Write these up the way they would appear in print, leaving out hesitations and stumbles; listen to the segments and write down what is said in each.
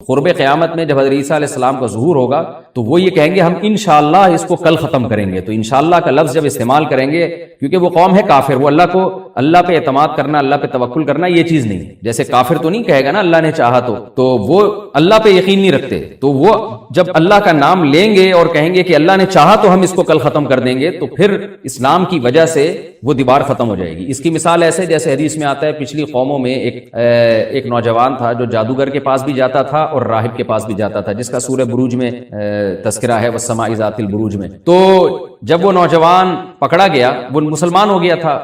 قرب قیامت میں جب حضرت عیسیٰ علیہ السلام کا ظہور ہوگا تو وہ یہ کہیں گے ہم انشاءاللہ اس کو کل ختم کریں گے. تو انشاءاللہ کا لفظ جب استعمال کریں گے، کیونکہ وہ قوم ہے کافر، وہ اللہ پہ اعتماد کرنا، اللہ پہ توکل کرنا یہ چیز نہیں. جیسے کافر تو نہیں کہے گا نا اللہ نے چاہا تو وہ اللہ پہ یقین نہیں رکھتے. تو وہ جب اللہ کا نام لیں گے اور کہیں گے کہ اللہ نے چاہا تو ہم اس کو کل ختم کر دیں گے، تو پھر اسلام کی وجہ سے وہ دیوار ختم ہو جائے گی. اس کی مثال ایسے جیسے حدیث میں آتا ہے، پچھلی قوموں میں ایک نوجوان تھا جو جادوگر کے پاس بھی جاتا تھا اور راہب کے پاس بھی جاتا تھا، جس کا سورہ بروج میں تذکرہ ہے، والسماء ذات البروج میں. تو جب وہ نوجوان پکڑا گیا، وہ مسلمان ہو گیا تھا،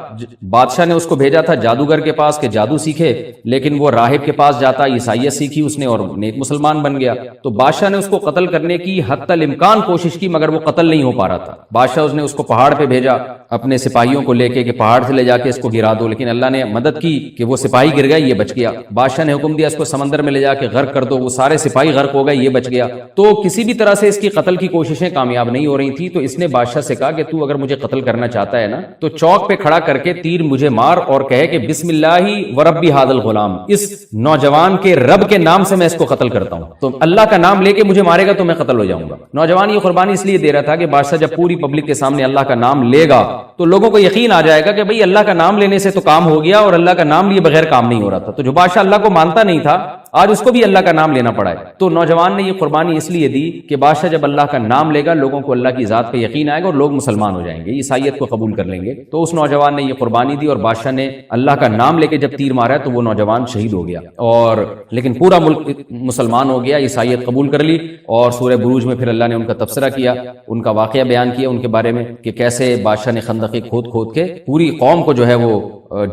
بادشاہ نے اس کو بھیجا تھا جادوگر کے پاس کہ جادو سیکھے، لیکن وہ راہب کے پاس جاتا، عیسائیت سیکھی اس نے اور نیک مسلمان بن گیا. تو بادشاہ نے اس کو قتل کرنے کی حتی الامکان کوشش کی، مگر وہ قتل نہیں ہو پا رہا تھا. بادشاہ نے اس کو پہاڑ پہ بھیجا اپنے سپاہیوں کو لے کے کہ پہاڑ سے لے جا کے اس کو گرا دو، لیکن اللہ نے مدد کی کہ وہ سپاہی گر گئے، یہ بچ گیا. بادشاہ نے حکم دیا اس کو سمندر میں لے جا کے غرق کر دو، وہ سارے سپاہی غرق ہو گئے، یہ بچ گیا. تو کسی بھی طرح سے اس کی قتل کی کوششیں کامیاب نہیں ہو رہی تھی. تو اس نے بادشاہ سے کہا کہ تو اگر مجھے قتل کرنا چاہتا ہے نا تو چوک پہ کھڑا کر کے تیر مجھے مار اور کہے کہ بسم اللہ وربی ھذا الغلام، اس نوجوان کے رب کے نام سے میں اس کو قتل کرتا ہوں. تو اللہ کا نام لے کے مجھے مارے گا تو میں قتل ہو جاؤں گا. نوجوان یہ قربانی اس لیے دے رہا تھا کہ بادشاہ جب پوری پبلک کے سامنے اللہ کا نام لے گا تو لوگوں کو یقین آ جائے گا کہ بھئی اللہ کا نام لینے سے تو کام ہو گیا، اور اللہ کا نام لیے بغیر کام نہیں ہو رہا تھا. تو جو بادشاہ اللہ کو مانتا نہیں تھا آج اس کو بھی اللہ کا نام لینا پڑا ہے. تو نوجوان نے یہ قربانی اس لیے دی کہ بادشاہ جب اللہ کا نام لے گا لوگوں کو اللہ کی ذات پہ یقین آئے گا اور لوگ مسلمان ہو جائیں گے، عیسائیت کو قبول کر لیں گے. تو اس نوجوان نے یہ قربانی دی اور بادشاہ نے اللہ کا نام لے کے جب تیر مارا تو وہ نوجوان شہید ہو گیا، اور لیکن پورا ملک مسلمان ہو گیا، عیسائیت قبول کر لی. اور سورہ بروج میں پھر اللہ نے ان کا تبصرہ کیا، ان کا واقعہ بیان کیا ان کے بارے میں کہ کیسے بادشاہ نے خندقیں کھود کھود کے پوری قوم کو جو ہے وہ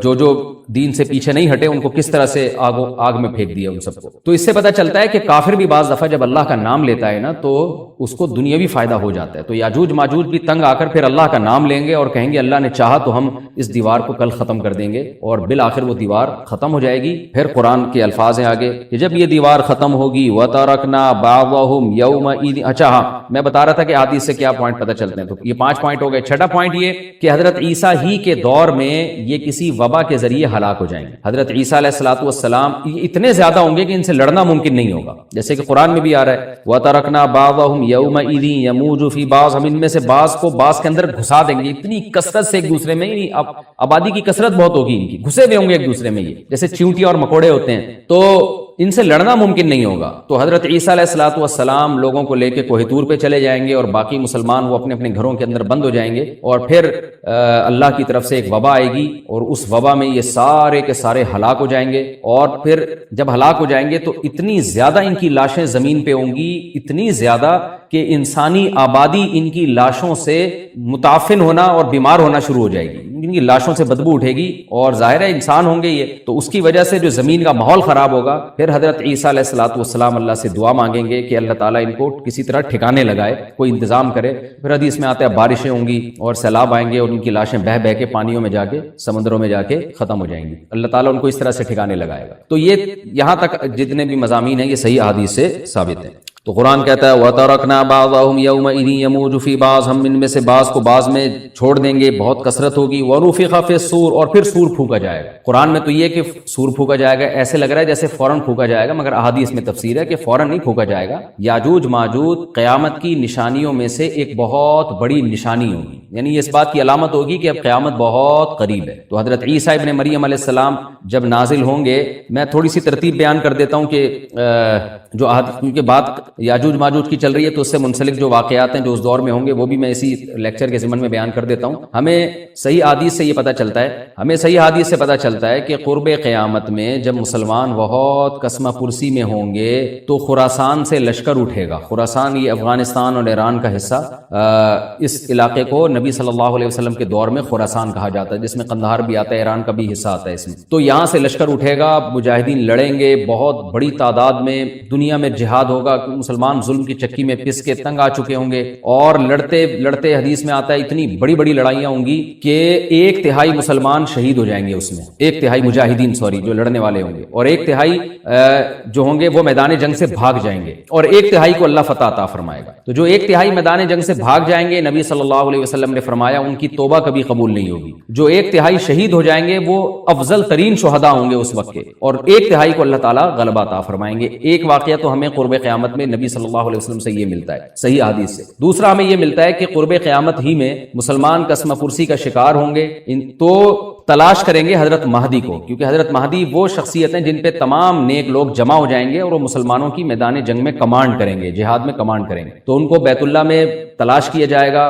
جو دین سے پیچھے نہیں ہٹے ان کو کس طرح سے آگ میں پھینک دیا ان سب کو. تو اس سے پتہ چلتا ہے کہ کافر بھی بعض دفعہ جب اللہ کا نام لیتا ہے نا تو اس کو دنیاوی فائدہ ہو جاتا ہے. تو یاجوج ماجوج بھی تنگ آ کر پھر اللہ کا نام لیں گے اور کہیں گے اللہ نے چاہا تو ہم اس دیوار کو کل ختم کر دیں گے، اور بالآخر وہ دیوار ختم ہو جائے گی. پھر قرآن کے الفاظ ہیں آگے کہ جب یہ دیوار ختم ہوگی وَتَرَكْنَا بَعْضَهُمْ يَوْمَئِذٍ. اچھا ہاں میں بتا رہا تھا کہ حدیث سے کیا پوائنٹ پتہ چلتے ہیں. تو یہ 5 پوائنٹ ہو گئے. چھٹا پوائنٹ یہ کہ حضرت عیسیٰ ہی کے دور میں یہ کسی وبا کے ذریعے ہلاک ہو جائیں گے. حضرت عیسیٰ علیہ الصلوۃ والسلام اتنے زیادہ ہوں گے کہ ان سے لڑنا ممکن نہیں ہوگا، جیسے کہ قرآن میں بھی آ رہا ہے وَتَرَكْنَا بَعْضَهُمْ يَوْمَئِذٍ يَمُوجُ فِي بَعْضٍ. ہم ان میں سے بعض کو بعض کے اندر گھسا دیں گے، اتنی کثرت سے ایک دوسرے میں، آبادی کی کثرت بہت ہوگی ان کی، گھسے ہوئے ہوں گے ایک دوسرے میں، یہ جیسے چیونٹی اور مکوڑے ہوتے ہیں، تو ان سے لڑنا ممکن نہیں ہوگا. تو حضرت عیسیٰ علیہ الصلوۃ والسلام لوگوں کو لے کے کوہ طور پہ چلے جائیں گے اور باقی مسلمان وہ اپنے اپنے گھروں کے اندر بند ہو جائیں گے، اور پھر اللہ کی طرف سے ایک وبا آئے گی اور اس وبا میں یہ سارے کے سارے ہلاک ہو جائیں گے. اور پھر جب ہلاک ہو جائیں گے تو اتنی زیادہ ان کی لاشیں زمین پہ ہوں گی، اتنی زیادہ کہ انسانی آبادی ان کی لاشوں سے متعفن ہونا اور بیمار ہونا شروع ہو جائے گی. ان کی لاشوں سے بدبو اٹھے گی، اور ظاہر ہے انسان ہوں گے یہ، تو اس کی وجہ سے جو زمین کا ماحول خراب ہوگا. پھر حضرت عیسیٰ علیہ الصلوۃ والسلام اللہ سے دعا مانگیں گے کہ اللہ تعالیٰ ان کو کسی طرح ٹھکانے لگائے، کوئی انتظام کرے. پھر حدیث میں آتا ہے بارشیں ہوں گی اور سیلاب آئیں گے اور ان کی لاشیں بہہ بہہ کے پانیوں میں جا کے سمندروں میں جا کے ختم ہو جائیں گی. اللہ تعالیٰ ان کو اس طرح سے ٹھکانے لگائے گا. تو یہ یہاں تک جتنے بھی مضامین ہیں یہ صحیح احادیث سے ثابت ہیں. تو قرآن کہتا ہے وَتَرَكْنَا بَعْضَهُمْ يَوْمَئِذٍ يَمُوجُ فِي بَعْضٍ. ہم ان میں سے بعض کو بعض میں چھوڑ دیں گے، بہت کثرت ہوگی. وَنُفِخَ فِي الصُّورِ. اور پھر سور پھونکا جائے گا. قرآن میں تو یہ کہ سور پھونکا جائے گا ایسے لگ رہا ہے جیسے فوراً پھونکا جائے گا، مگر احادیث میں تفسیر ہے کہ فوراً نہیں پھونکا جائے گا. یاجوج ماجوج قیامت کی نشانیوں میں سے ایک بہت بڑی نشانی ہوگی، یعنی اس بات کی علامت ہوگی کہ اب قیامت بہت قریب ہے. تو حضرت عیسیٰ ابن مریم علیہ السلام جب نازل ہوں گے، میں تھوڑی سی ترتیب بیان کر دیتا ہوں کہ جو کیونکہ بات یاجوج ماجوج کی چل رہی ہے تو اس سے منسلک جو واقعات ہیں جو اس دور میں ہوں گے وہ بھی میں اسی لیکچر کے ضمن میں بیان کر دیتا ہوں. ہمیں صحیح حدیث سے یہ پتہ چلتا ہے کہ قرب قیامت میں جب مسلمان بہت قسمہ پرسی میں ہوں گے تو خراسان سے لشکر اٹھے گا. خراسان یہ افغانستان اور ایران کا حصہ، اس علاقے کو نبی صلی اللہ علیہ وسلم کے دور میں خراسان کہا جاتا ہے، جس میں قندھار بھی آتا ہے، ایران کا بھی حصہ آتا ہے اس میں. تو یہاں سے لشکر اٹھے گا، مجاہدین لڑیں گے، بہت بڑی تعداد میں دنیا میں جہاد ہوگا. مسلمان ظلم کی چکی میں پس کے تنگ آ چکے ہوں گے، اور لڑتے لڑتے حدیث میں آتا ہے اتنی بڑی بڑی لڑائیاں ہوں گی کہ 1/3 مسلمان شہید ہو جائیں گے اس میں، 1/3 مجاہدین جو لڑنے والے ہوں گے، اور 1/3 جو ہوں گے وہ میدان جنگ سے بھاگ جائیں گے، اور 1/3 کو اللہ فتح عطا فرمائے گا۔ تو جو 1/3 میدان جنگ سے بھاگ جائیں گے، نبی صلی اللہ علیہ وسلم نے فرمایا ان کی توبہ کبھی قبول نہیں ہوگی۔ جو 1/3 شہید ہو جائیں گے وہ افضل ترین شہداء ہوں گے اس وقت کے، اور 1/3 کو اللہ تعالیٰ غلبہ عطا فرمائیں گے۔ ایک واقعہ تو ہمیں قرب قیامت میں نبی صلی اللہ علیہ وسلم سے یہ ملتا ہے صحیح حدیث سے، دوسرا ہمیں یہ ملتا ہے کہ قرب قیامت ہی میں مسلمان قسم پرسی کا شکار ہوں گے، تو تلاش کریں گے حضرت مہدی کو، کیونکہ حضرت مہدی وہ شخصیت ہیں جن پہ تمام نیک لوگ جمع ہو جائیں گے اور وہ مسلمانوں کی میدان جنگ میں کمانڈ کریں گے، جہاد میں کمانڈ کریں گے۔ تو ان کو بیت اللہ میں تلاش کیا جائے گا،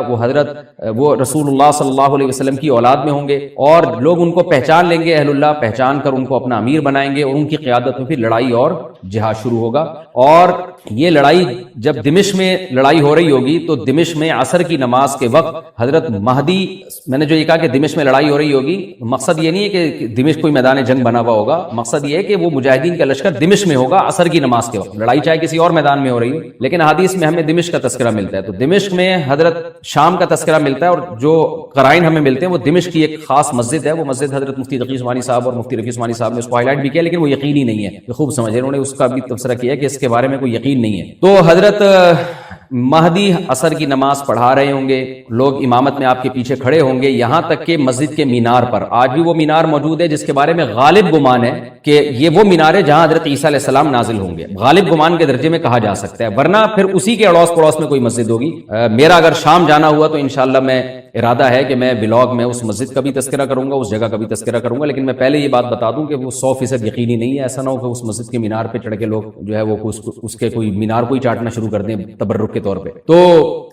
وہ رسول اللہ صلی اللہ علیہ وسلم کی اولاد میں ہوں گے، اور لوگ ان کو پہچان لیں گے، اہل اللہ پہچان کر ان کو اپنا امیر بنائیں گے، اور ان کی قیادت میں پھر لڑائی اور جہاد شروع ہوگا۔ اور یہ لڑائی جب دمشق میں لڑائی ہو رہی ہوگی تو دمشق میں عصر کی نماز کے وقت حضرت مہدی، میں نے جو یہ کہا کہ دمشق میں لڑائی ہو رہی ہوگی، مقصد یہ نہیں ہے کہ دمشق کوئی میدان جنگ بنا ہوا ہوگا، مقصد یہ ہے کہ وہ مجاہدین کا لشکر دمشق میں ہوگا عصر کی نماز کے وقت، لڑائی چاہے کسی اور میدان میں ہو رہی ہو، لیکن حدیث میں ہمیں دمشق کا تذکرہ ملتا ہے۔ تو دمشق میں حضرت شام کا تذکرہ ملتا ہے، اور جو قرائن ہمیں ملتے ہیں وہ دمشق کی ایک خاص مسجد ہے، وہ مسجد حضرت مفتی تقی عثمانی صاحب اور مفتی رفیع عثمانی صاحب نے اس کو ہائی لائٹ بھی کیا، لیکن وہ یقینی نہیں ہے، یہ خوب سمجھے، انہوں نے اس کا بھی تبصرہ کیا کہ اس کے بارے میں کوئی یقین نہیں ہے۔ تو حضرت مہدی عصر کی نماز پڑھا رہے ہوں گے، لوگ امامت میں آپ کے پیچھے کھڑے ہوں گے، یہاں تک کہ مسجد کے مینار پر، آج بھی وہ مینار موجود ہے جس کے بارے میں غالب گمان ہے کہ یہ وہ مینار ہے جہاں حضرت عیسیٰ علیہ السلام نازل ہوں گے، غالب گمان کے درجے میں کہا جا سکتا ہے، ورنہ پھر اسی کے اڑوس پڑوس میں کوئی مسجد ہوگی۔ میرا اگر شام جانا ہوا تو انشاءاللہ میں ارادہ ہے کہ میں بلاگ میں اس مسجد کا بھی تذکرہ کروں گا، اس جگہ کا بھی تذکرہ کروں گا، لیکن میں پہلے یہ بات بتا دوں کہ وہ 100% یقینی نہیں ہے، ایسا نہ ہو کہ اس مسجد کے مینار پہ چڑھ کے لوگ جو ہے وہ اس کے کوئی مینار کو ہی چاٹنا شروع کر دیں تبرک کے طور پہ۔ تو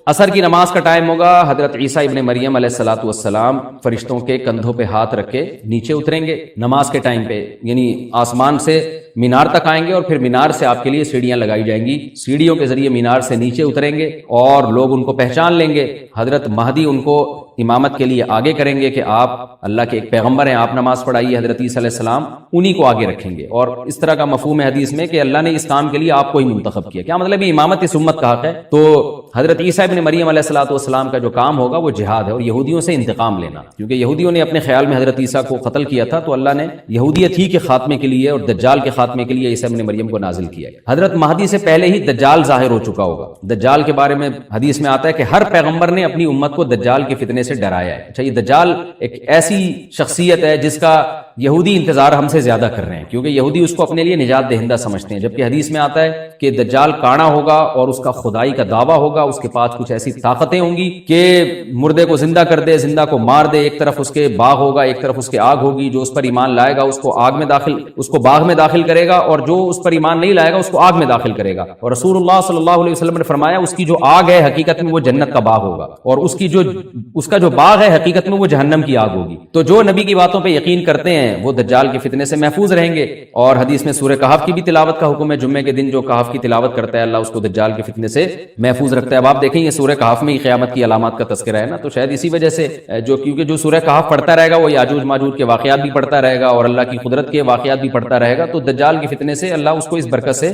عصر کی نماز کا ٹائم ہوگا، حضرت عیسیٰ ابن مریم علیہ الصلوۃ والسلام فرشتوں کے کندھوں پہ ہاتھ رکھ کے نیچے اتریں گے نماز کے ٹائم پہ، یعنی آسمان سے مینار تک آئیں گے، اور پھر مینار سے آپ کے لیے سیڑھیاں لگائی جائیں گی، سیڑھیوں کے ذریعے مینار سے نیچے اتریں گے، اور لوگ ان کو پہچان لیں گے۔ حضرت مہدی ان کو امامت کے لیے آگے کریں گے کہ آپ اللہ کے ایک پیغمبر ہیں، آپ نماز پڑھائیے، حضرت عیسیٰ علیہ السلام انہی کو آگے رکھیں گے، اور اس طرح کا مفہوم ہے حدیث میں کہ اللہ نے اس کام کے لیے آپ کو ہی منتخب کیا۔ کیا مطلب یہ امامت اس امت کا حق ہے؟ تو حضرت عیسیٰ ابن مریم علیہ الصلوۃ والسلام کا جو کام ہوگا وہ جہاد ہے، اور یہودیوں سے انتقام لینا، کیونکہ یہودیوں نے اپنے خیال میں حضرت عیسیٰ کو قتل کیا تھا، تو اللہ نے یہودیت ہی کے خاتمے کے لیے اور دجال کے خاتمے کے لیے عیسیٰ ابن مریم کو نازل کیا ہے۔ حضرت مہدی سے پہلے ہی دجال ظاہر ہو چکا ہوگا، دجال کے بارے میں حدیث میں آتا ہے کہ ہر پیغمبر نے اپنی امت کو دجال کے فتنے سے ڈرایا ہے۔ اچھا، یہ دجال ایک ایسی شخصیت ہے جس کا یہودی انتظار ہم سے زیادہ کر رہے ہیں، کیونکہ یہودی اس کو اپنے لیے نجات دہندہ سمجھتے ہیں، جبکہ حدیث میں آتا ہے کہ دجال کانا ہوگا اور اس کا خدائی کا دعویٰ ہوگا، اس کے پاس کچھ ایسی طاقتیں ہوں گی کہ مردے کو زندہ کر دے، زندہ کو مار دے، ایک طرف اس کے باغ ہوگا، ایک طرف اس کے آگ ہوگی، جو اس پر ایمان لائے گا اس کو باغ میں داخل کرے گا، اور جو اس پر ایمان نہیں لائے گا اس کو آگ میں داخل کرے گا۔ اور رسول اللہ صلی اللہ علیہ وسلم نے فرمایا اس کی جو آگ ہے حقیقت میں وہ جنت کا باغ ہوگا، اور اس کا جو باغ ہے حقیقت میں وہ جہنم کی آگ ہوگی۔ تو جو نبی کی باتوں پہ یقین کرتے ہیں وہ دجال کے فتنے سے محفوظ رہیں گے۔ اور حدیث میں سورہ کہف کی بھی تلاوت کا حکم ہے، جمعے کے دن جو کہف کی تلاوت کرتا ہے اللہ اس کو دجال کے فتنے سے محفوظ رکھتا ہے۔ اب آپ دیکھیں یہ سورہ کہف میں ہی قیامت کی علامات کا تذکرہ ہے نا، تو شاید اسی وجہ سے کیونکہ جو سورہ کہف پڑھتا رہے گا وہ یاجوج ماجوج کے واقعات بھی پڑھتا رہے گا اور اللہ کی قدرت کے واقعات بھی پڑھتا رہے گا، تو دجال کے فتنے سے اللہ اس کو اس برکت سے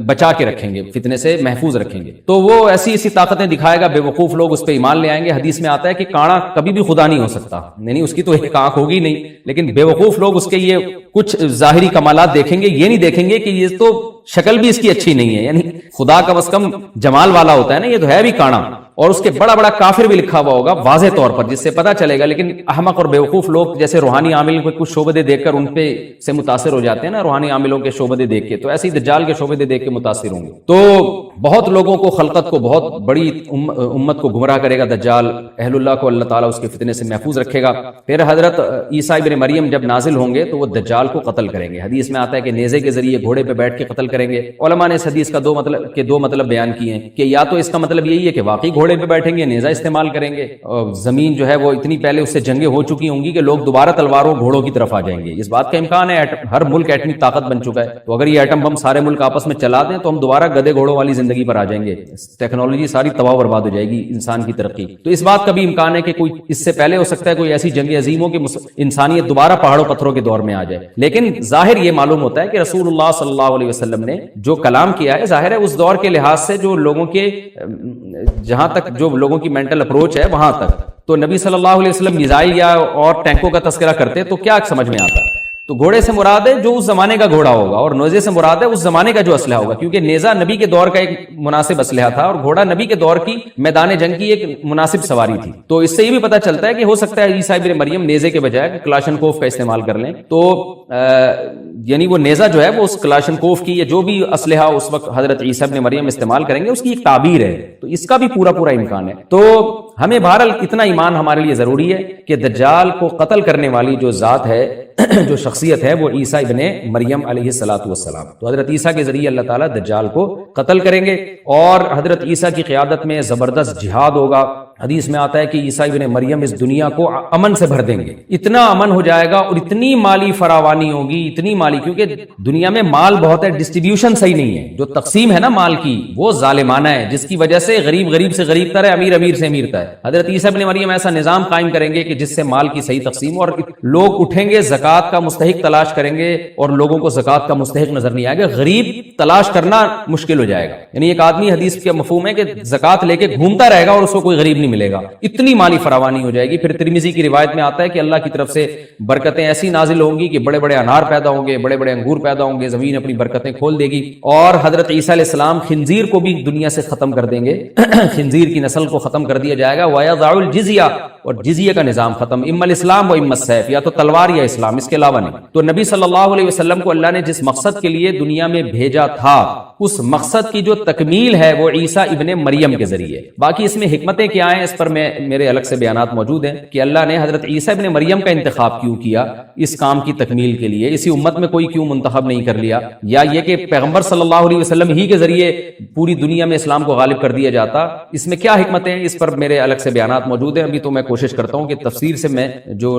بچا کے رکھیں گے، فتنے سے محفوظ رکھیں گے۔ تو وہ ایسی طاقتیں دکھائے گا، بے وقوف لوگ اس پہ ایمان لے آئیں گے۔ حدیث میں آتا ہے کہ کانا کبھی بھی خدا نہیں ہو سکتا، یعنی اس کی تو ایک آنکھ ہوگی نہیں، لیکن بے وقوف لوگ اس کے یہ کچھ ظاہری کمالات دیکھیں گے، یہ نہیں دیکھیں گے کہ یہ تو شکل بھی اس کی اچھی نہیں ہے، یعنی خدا کا بس کم جمال والا ہوتا ہے نا، یہ تو ہے بھی کانا، اور اس کے بڑا بڑا کافر بھی لکھا ہوا ہوگا واضح طور پر، جس سے پتہ چلے گا۔ لیکن احمق اور بیوقوف لوگ جیسے روحانی عامل کو کچھ شعبدے دیکھ کر ان پہ سے متاثر ہو جاتے ہیں نا، روحانی عاملوں کے شعبدے دیکھ کے، تو ایسے ہی دجال کے شعبدے دیکھ کے متاثر ہوں گے۔ تو بہت لوگوں کو، خلقت کو، بہت بڑی امت کو گمراہ کرے گا دجال، اہل اللہ کو اللہ تعالیٰ اس کے فتنے سے محفوظ رکھے گا۔ پھر حضرت عیسیٰ ابن مریم جب نازل ہوں گے تو وہ دجال کو قتل کریں گے۔ حدیث میں آتا ہے کہ نیزے کے ذریعے گھوڑے پہ بیٹھ کے قتل کریں گے۔ علماء نے اس حدیث کا دو مطلب بیان کیے ہیں کہ یا تو اس کا مطلب یہی ہے کہ واقعی گھوڑے پہ بیٹھیں گے نیزہ استعمال کریں گے، اور زمین جو ہے وہ اتنی پہلے اس سے جنگیں ہو چکی ہوں گی کہ لوگ دوبارہ تلواروں گھوڑوں کی طرف آ جائیں گے۔ اس بات کا امکان ہے، ہر ملک ایٹمی طاقت بن چکا ہے، تو اگر یہ ایٹم بم سارے ملک آپس میں چلا دیں تو ہم دوبارہ گدے گھوڑوں والی زندگی پر آ جائیں گے، ٹیکنالوجی ساری تباہ برباد ہو جائے گی، انسان کی ترقی۔ تو اس بات کا بھی امکان ہے کہ کوئی اس سے پہلے ہو سکتا ہے کوئی ایسی جنگ عظیم ہو کہ انسانیت دوبارہ پہاڑوں پتھروں کے دور میں آ جائے، لیکن ظاہر یہ معلوم ہوتا ہے کہ رسول اللہ صلی اللہ علیہ وسلم نے جو کلام کیا ہے، ظاہر ہے اس دور کے لحاظ سے جو لوگوں کے جہاں تک جو لوگوں کی مینٹل اپروچ ہے وہاں تک، تو نبی صلی اللہ علیہ وسلم میزائل یا اور ٹینکوں کا تذکرہ کرتے تو کیا سمجھ میں آتا؟ تو گھوڑے سے مراد ہے جو اس زمانے کا گھوڑا ہوگا، اور نیزے سے مراد ہے اس زمانے کا جو اسلحہ ہوگا، کیونکہ نیزہ نبی کے دور کا ایک مناسب اسلحہ تھا اور گھوڑا نبی کے دور کی میدان جنگ کی ایک مناسب سواری تھی۔ تو اس سے یہ بھی پتہ چلتا ہے کہ ہو سکتا ہے عیسیٰ ابن مریم نیزے کے بجائے کلاشنکوف کا استعمال کر لیں، تو یعنی وہ نیزہ جو ہے وہ اس کلاشنکوف کی یا جو بھی اسلحہ اس وقت حضرت عیسیٰ ابن مریم استعمال کریں گے اس کی ایک تعبیر ہے، تو اس کا بھی پورا امکان ہے۔ تو ہمیں بہرحال اتنا ایمان ہمارے لیے ضروری ہے کہ دجال کو قتل کرنے والی جو ذات ہے، جو شخصیت ہے، وہ عیسیٰ ابن مریم علیہ الصلوۃ والسلام، تو حضرت عیسیٰ کے ذریعے اللہ تعالیٰ دجال کو قتل کریں گے، اور حضرت عیسیٰ کی قیادت میں زبردست جہاد ہوگا۔ حدیث میں آتا ہے کہ عیسیٰ ابن مریم اس دنیا کو امن سے بھر دیں گے، اتنا امن ہو جائے گا اور اتنی مالی فراوانی ہوگی، اتنی مالی، کیونکہ دنیا میں مال بہت ہے، ڈسٹریبیوشن صحیح نہیں ہے، جو تقسیم ہے نا مال کی وہ ظالمانہ ہے، جس کی وجہ سے غریب سے غریب تر ہے، امیر سے امیر تر ہے۔ حضرت عیسیٰ ابن مریم ایسا نظام قائم کریں گے کہ جس سے مال کی صحیح تقسیم، اور لوگ اٹھیں گے زکوٰۃ کا مستحق تلاش کریں گے اور لوگوں کو زکوٰۃ کا مستحق نظر نہیں آئے گا، غریب تلاش کرنا مشکل ہو جائے گا، یعنی ایک آدمی، حدیث کا مفہوم ہے کہ زکوٰۃ لے کے گھومتا رہے گا اور اس کو کوئی غریب نہیں ملے گا، اتنی مالی فراوانی ہو جائے گی۔ پھر ترمذی کی روایت میں آتا ہے کہ اللہ کی طرف سے برکتیں ایسی نازل ہوں گی کہ بڑے بڑے انار پیدا ہوں گے، بڑے بڑے انگور پیدا ہوں گے، زمین اپنی برکتیں کھول دے گی، اور حضرت عیسیٰ علیہ السلام خنزیر کو بھی دنیا سے ختم کر دیں گے، خنزیر کی نسل کو ختم کر دیا جائے گا، وَيَضَعُ الْجِزْيَةَ، اور جزیہ کا نظام ختم، اما الاسلام و اما السیف، یا تو تلوار یا اسلام، اس کے علاوہ نہیں۔ تو نبی صلی اللہ علیہ وسلم کو اللہ نے جس مقصد کے لیے دنیا میں بھیجا تھا، اس مقصد کی جو تکمیل ہے وہ عیسیٰ ابن مریم کے ذریعے۔ باقی اس میں حکمتیں کیا ہیں اس پر میرے الگ سے بیانات موجود ہیں کہ اللہ نے حضرت عیسیٰ ابن مریم کا انتخاب کیوں کیا اس کام کی تکمیل کے لیے، اسی امت میں کوئی کیوں منتخب نہیں کر لیا، یا یہ کہ پیغمبر صلی اللہ علیہ وسلم ہی کے ذریعے پوری دنیا میں اسلام کو غالب کر دیا جاتا، اس میں کیا حکمتیں ہیں، اس پر میرے الگ سے بیانات موجود ہیں۔ ابھی تو میں کوشش کرتا ہوں کہ تفسیر سے میں جو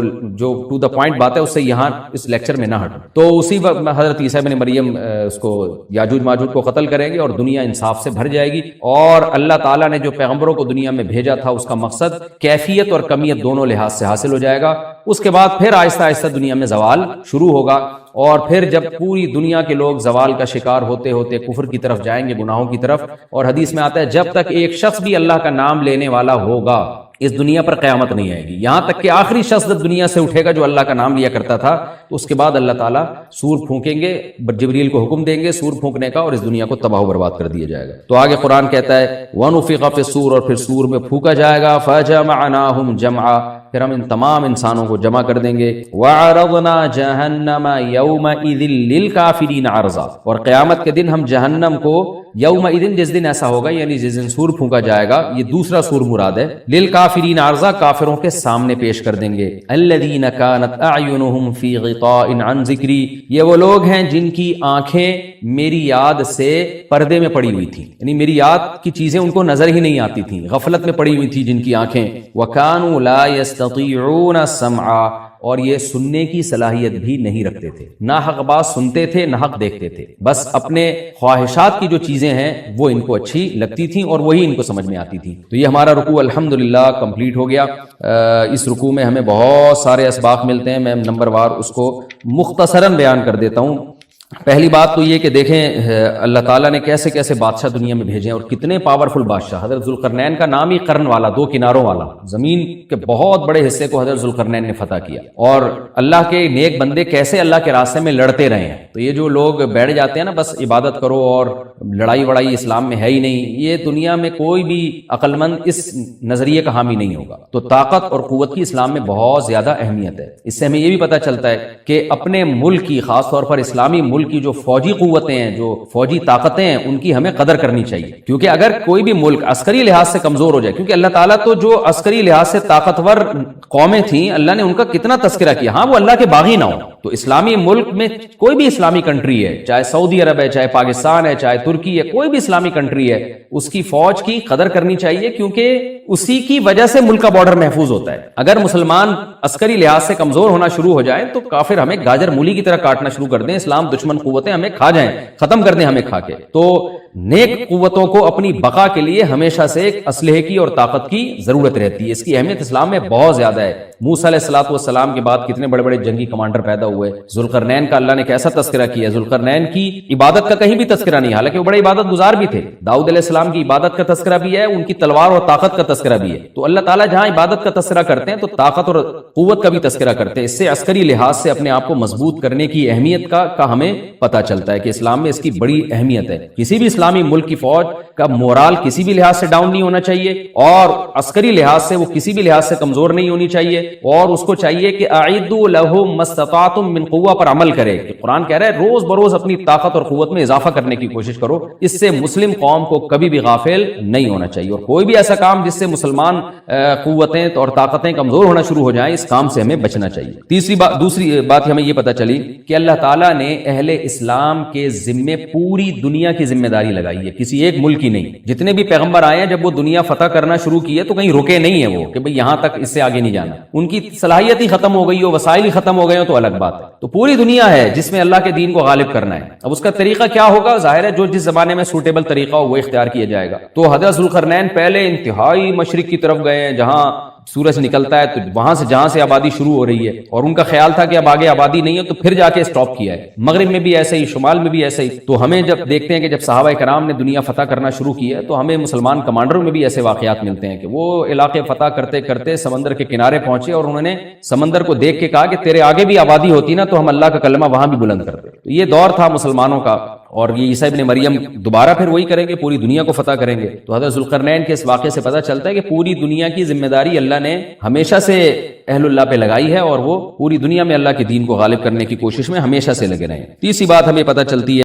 ٹو دا پوائنٹ بات ہے اس سے یہاں اس لیکچر میں نہ ہٹوں۔ تو اسی وقت حضرت عیسیٰ ابن مریم اس کو یاجوج ماجوج کو قتل کریں گے اور دنیا انصاف سے بھر جائے گی، اور اللہ تعالیٰ نے جو پیغمبروں کو دنیا میں بھیجا تھا اس کا مقصد کیفیت اور کمیت دونوں لحاظ سے حاصل ہو جائے گا۔ اس کے بعد پھر آہستہ آہستہ دنیا میں زوال شروع ہوگا، اور پھر جب پوری دنیا کے لوگ زوال کا شکار ہوتے ہوتے کفر کی طرف جائیں گے، گناہوں کی طرف، اور حدیث میں آتا ہے جب تک ایک شخص بھی اللہ کا نام لینے والا ہوگا اس دنیا پر قیامت نہیں آئے گی، یہاں تک کہ آخری شخص جب دنیا سے اٹھے گا جو اللہ کا نام لیا کرتا تھا، تو اس کے بعد اللہ تعالیٰ سور پھونکیں گے، جبریل کو حکم دیں گے سور پھونکنے کا، اور اس دنیا کو تباہ و برباد کر دیا جائے گا۔ تو آگے قرآن کہتا ہے وَنُفِخَ فِي الصُّورِ، اور پھر سور میں پھونکا جائے گا، فَجَمَعْنَاهُمْ جَمْعًا، پھر ہم ان تمام انسانوں کو جمع کر دیں گے، وَعَرَضْنَا جَهَنَّمَ يَوْمَئِذٍ لِّلْكَافِرِينَ عَرْضًا، اور قیامت کے دن ہم جہنم کو یومئذ، جس دن ایسا ہوگا یعنی جس دن سور پھونکا جائے گا، یہ دوسرا سور مراد ہے، للکافرین عرضا، کافروں کے سامنے پیش کر دیں گے، الذین کانت اعینہم فی غطاء عن ذکری، یہ وہ لوگ ہیں جن کی آنکھیں میری یاد سے پردے میں پڑی ہوئی تھیں، یعنی میری یاد کی چیزیں ان کو نظر ہی نہیں آتی تھیں، غفلت میں پڑی ہوئی تھی جن کی آنکھیں، وکانوا لا یستطیعون السمع، اور یہ سننے کی صلاحیت بھی نہیں رکھتے تھے، نہ حق بات سنتے تھے نہ حق دیکھتے تھے، بس اپنے خواہشات کی جو چیزیں ہیں وہ ان کو اچھی لگتی تھیں اور وہی ان کو سمجھ میں آتی تھی۔ تو یہ ہمارا رکوع الحمدللہ کمپلیٹ ہو گیا۔ اس رکوع میں ہمیں بہت سارے اسباق ملتے ہیں، میں نمبر وار اس کو مختصراً بیان کر دیتا ہوں۔ پہلی بات تو یہ کہ دیکھیں اللہ تعالیٰ نے کیسے کیسے بادشاہ دنیا میں بھیجے ہیں، اور کتنے پاورفل بادشاہ۔ حضرت ذوالقرنین کا نام ہی قرن والا، دو کناروں والا، زمین کے بہت بڑے حصے کو حضرت ذوالقرنین نے فتح کیا، اور اللہ کے نیک بندے کیسے اللہ کے راستے میں لڑتے رہے ہیں۔ تو یہ جو لوگ بیٹھ جاتے ہیں نا بس عبادت کرو اور لڑائی وڑائی اسلام میں ہے ہی نہیں، یہ دنیا میں کوئی بھی عقل مند اس نظریے کا حامی نہیں ہوگا۔ تو طاقت اور قوت کی اسلام میں بہت زیادہ اہمیت ہے۔ اس سے ہمیں یہ بھی پتہ چلتا ہے کہ اپنے ملک کی، خاص طور پر اسلامی ملک ملک کی جو فوجی قوتیں ہیں، جو فوجی طاقتیں ہیں، ان کی ہمیں قدر کرنی چاہیے، کیونکہ اگر کوئی بھی ملک عسکری لحاظ سے کمزور ہو جائے، کیونکہ اللہ تعالیٰ تو جو عسکری لحاظ سے طاقتور قومیں تھیں اللہ نے ان کا کتنا تذکرہ کیا، ہاں وہ اللہ کے باغی نہ ہو، تو اسلامی ملک میں کوئی بھی اسلامی کنٹری ہے، چاہے سعودی عرب ہے، چاہے پاکستان ہے، چاہے ترکی ہے، کوئی بھی اسلامی کنٹری ہے، اس کی فوج کی قدر کرنی چاہیے، کیونکہ اسی کی وجہ سے ملک کا بارڈر محفوظ ہوتا ہے۔ اگر مسلمان عسکری لحاظ سے کمزور ہونا شروع ہو جائیں تو کافر ہمیں گاجر مولی کی طرح کاٹنا شروع کر دیں، اسلام دشمن قوتیں ہمیں کھا جائیں، ختم کر دیں ہمیں کھا کے۔ تو نیک قوتوں کو اپنی بقا کے لیے ہمیشہ سے ایک اسلحے کی اور طاقت کی ضرورت رہتی ہے، اس کی اہمیت اسلام میں بہت زیادہ ہے۔ موسیٰ علیہ الصلوۃ والسلام کے بعد کتنے بڑے بڑے جنگی کمانڈر پیدا ہوئے، ذوالقرنین کا اللہ نے کیسا تذکرہ کیا، ذوالقرنین کی عبادت کا کہیں بھی تذکرہ نہیں، حالانکہ وہ بڑے عبادت گزار بھی تھے، داؤد علیہ السلام کی عبادت کا تذکرہ بھی ہے، ان کی تلوار اور طاقت کا تذکرہ بھی ہے۔ تو اللہ تعالیٰ جہاں عبادت کا تذکرہ کرتے ہیں تو طاقت اور قوت کا بھی تذکرہ کرتے ہیں، اس سے عسکری لحاظ سے اپنے آپ کو مضبوط کرنے کی اہمیت کا ہمیں پتہ چلتا ہے کہ اسلام میں اس کی بڑی اہمیت ہے۔ کسی بھی اسلامی ملک کی فوج کا مورال کسی بھی لحاظ سے ڈاؤن نہیں ہونا چاہیے، اور عسکری لحاظ سے وہ کسی بھی لحاظ سے کمزور نہیں ہونی چاہیے، اور اس کو چاہیے کہ اعدوا لهم ما استطعتم من قوہ پر عمل کرے، کہ قرآن کہہ رہا ہے روز بروز اپنی طاقت اور قوت میں اضافہ کرنے کی کوشش کرو، اس سے مسلم قوم کو کبھی بھی غافل نہیں ہونا چاہیے، اور کوئی بھی ایسا کام جس سے مسلمان قوتیں اور طاقتیں کمزور ہونا شروع ہو جائیں، اس کام سے ہمیں بچنا چاہیے۔ دوسری بات ہمیں یہ پتہ چلی کہ اللہ تعالیٰ نے اہل اسلام کے ذمے پوری دنیا کی ذمہ داری لگائی ہے، کسی ایک ملک کی نہیں۔ جتنے بھی پیغمبر آئے ہیں جب وہ دنیا فتح کرنا شروع کی ہے تو کہیں رکے نہیں ہیں وہ کہ بھئی یہاں تک، اس سے آگے نہیں جانا، ان کی صلاحیت ہی ختم ہو گئی ہو، وسائل ہی ختم ہو گئے ہو تو الگ بات ہے۔ تو پوری دنیا ہے جس میں اللہ کے دین کو غالب کرنا ہے، اب اس کا طریقہ کیا ہوگا، ظاہر ہے جو جس زمانے میں سوٹیبل طریقہ ہو وہ اختیار کیا جائے گا۔ تو حضرت ذوالقرنین پہلے انتہائی مشرق کی طرف گئے ہیں، جہاں سورج نکلتا ہے تو وہاں سے جہاں سے آبادی شروع ہو رہی ہے، اور ان کا خیال تھا کہ اب آگے آبادی نہیں ہے تو پھر جا کے سٹاپ کیا ہے۔ مغرب میں بھی ایسے ہی، شمال میں بھی ایسے ہی۔ تو ہمیں جب دیکھتے ہیں کہ جب صحابہ کرام نے دنیا فتح کرنا شروع کی ہے تو ہمیں مسلمان کمانڈروں میں بھی ایسے واقعات ملتے ہیں کہ وہ علاقے فتح کرتے کرتے سمندر کے کنارے پہنچے اور انہوں نے سمندر کو دیکھ کے کہا کہ تیرے آگے بھی آبادی ہوتی نا تو ہم اللہ کا کلمہ وہاں بھی بلند کرتے۔ تو یہ دور تھا مسلمانوں کا، اور یہ عیسیٰ ابن مریم دوبارہ پھر وہی کریں گے، پوری دنیا کو فتح کریں گے۔ تو حضرت ذوالقرنین کے اس واقعے سے پتہ چلتا ہے کہ پوری دنیا کی ذمہ داری اللہ نے ہمیشہ سے اہل اللہ پہ لگائی ہے، اور وہ پوری دنیا میں اللہ کے دین کو غالب کرنے کی کوشش میں ہمیشہ سے لگے رہے ہیں۔ تیسری بات ہمیں پتہ چلتی ہے